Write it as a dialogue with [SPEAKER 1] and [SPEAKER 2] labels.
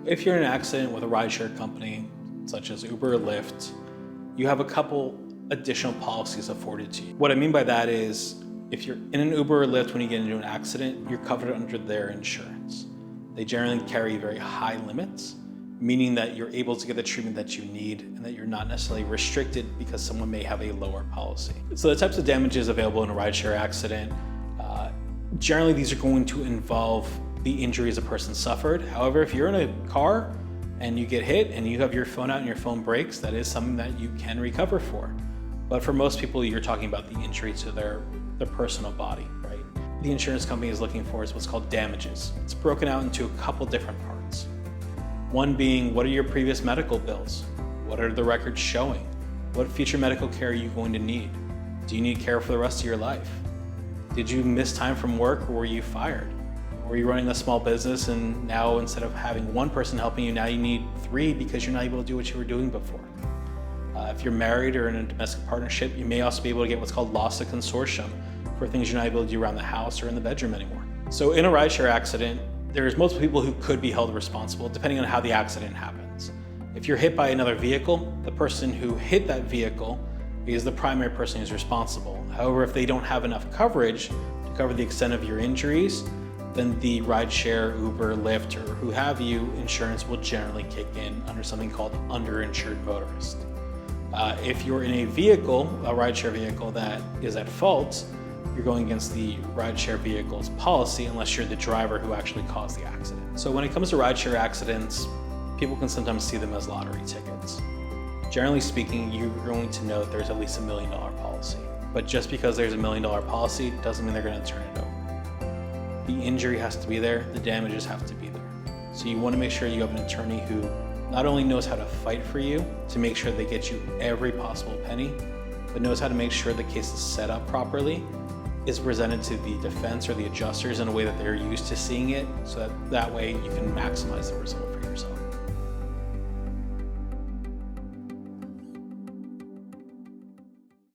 [SPEAKER 1] If you're in an accident with a rideshare company, such as Uber or Lyft, you have a couple additional policies afforded to you. What I mean by that is, if you're in an Uber or Lyft when you get into an accident, you're covered under their insurance. They generally carry very high limits, meaning that you're able to get the treatment that you need and that you're not necessarily restricted because someone may have a lower policy. So the types of damages available in a rideshare accident, generally these are going to involve the injuries a person suffered. However, if you're in a car and you get hit and you have your phone out and your phone breaks, that is something that you can recover for. But for most people, you're talking about the injury to their personal body, right? The insurance company is looking for is what's called damages. It's broken out into a couple different parts. One being, what are your previous medical bills? What are the records showing? What future medical care are you going to need? Do you need care for the rest of your life? Did you miss time from work or were you fired? Were you running a small business and now instead of having one person helping you, now you need 3 because you're not able to do what you were doing before? If you're married or in a domestic partnership, you may also be able to get what's called loss of consortium for things you're not able to do around the house or in the bedroom anymore. So in a rideshare accident, there's multiple people who could be held responsible depending on how the accident happens. If you're hit by another vehicle, the person who hit that vehicle is the primary person who's responsible. However, if they don't have enough coverage to cover the extent of your injuries, then the rideshare, Uber, Lyft, or who have you, insurance will generally kick in under something called underinsured motorist. If you're in a vehicle, a rideshare vehicle that is at fault, you're going against the rideshare vehicle's policy unless you're the driver who actually caused the accident. So when it comes to rideshare accidents, people can sometimes see them as lottery tickets. Generally speaking, you're going to know that there's at least $1 million policy. But just because there's $1 million policy doesn't mean they're going to turn it over. The injury has to be there, the damages have to be there. So you want to make sure you have an attorney who not only knows how to fight for you to make sure they get you every possible penny, but knows how to make sure the case is set up properly, is presented to the defense or the adjusters in a way that they're used to seeing it, so that way you can maximize the result for you.